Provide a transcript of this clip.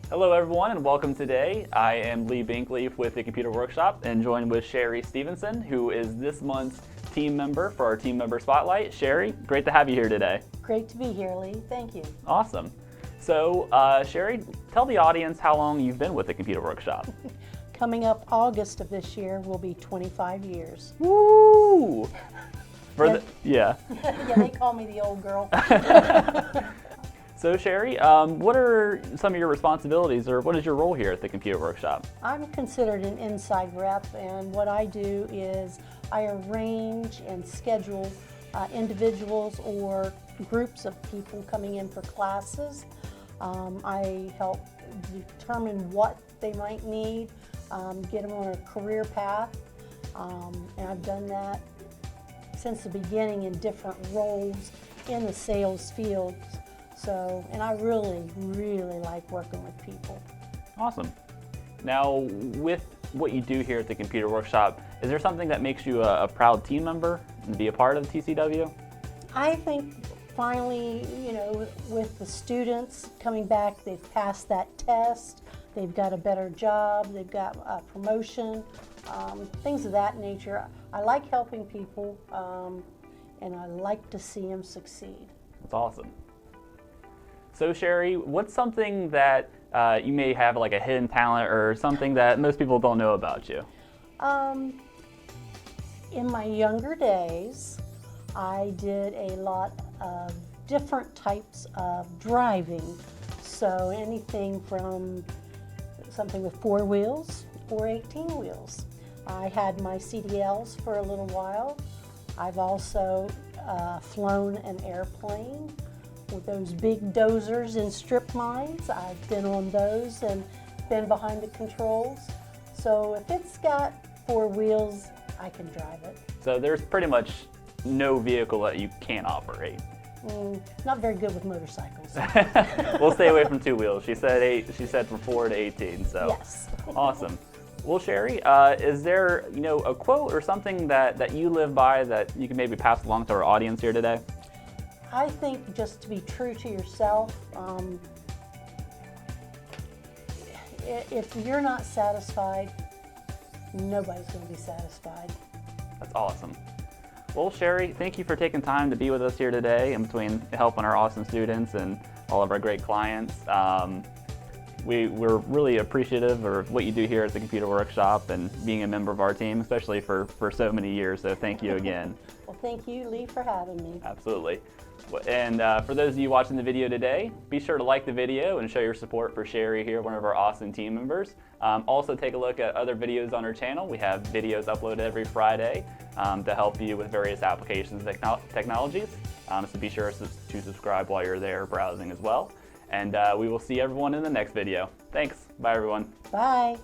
Hello everyone and welcome today. I am Lee Binkley with the Computer Workshop and joined with Cheri Stevenson, who is this month's team member for our Team Member Spotlight. Cheri, great to have you here today. Great to be here, Lee. Thank you. Awesome. So Cheri, tell the audience how long you've been with the Computer Workshop. Coming up August of this year will be 25 years. Woo! Yeah. Yeah, they call me the old girl. So Cheri, what are some of your responsibilities, or what is your role here at the Computer Workshop? I'm considered an inside rep, and what I do is I arrange and schedule individuals or groups of people coming in for classes. I help determine what they might need, get them on a career path, and I've done that since the beginning in different roles in the sales fields. So, and I really like working with people. Awesome. Now, with what you do here at the Computer Workshop, is there something that makes you a proud team member and be a part of TCW? I think finally, with the students coming back, they've passed that test, they've got a better job, they've got a promotion, things of that nature. I like helping people, and I like to see them succeed. That's awesome. So Cheri, what's something that you may have like a hidden talent or something that most people don't know about you? In my younger days, I did a lot of different types of driving. So anything from something with 4 wheels or 18 wheels. I had my CDLs for a little while. I've also flown an airplane with those big dozers in strip mines. I've been on those and been behind the controls. So if it's got 4 wheels, I can drive it. So there's pretty much no vehicle that you can't operate. Not very good with motorcycles. We'll stay away from 2 wheels. She said from 4 to 18. So yes. Awesome. Well, Cheri, is there a quote or something that you live by that you can maybe pass along to our audience here today? I think just to be true to yourself. If you're not satisfied, nobody's going to be satisfied. That's awesome. Well, Cheri, thank you for taking time to be with us here today in between helping our awesome students and all of our great clients. We're really appreciative of what you do here at the Computer Workshop and being a member of our team, especially for so many years, so thank you again. Well, thank you, Lee, for having me. Absolutely. And for those of you watching the video today, be sure to like the video and show your support for Cheri here, one of our awesome team members. Also take a look at other videos on our channel. We have videos uploaded every Friday to help you with various applications and technologies. So be sure to subscribe while you're there browsing as well. And we will see everyone in the next video. Thanks. Bye, everyone. Bye.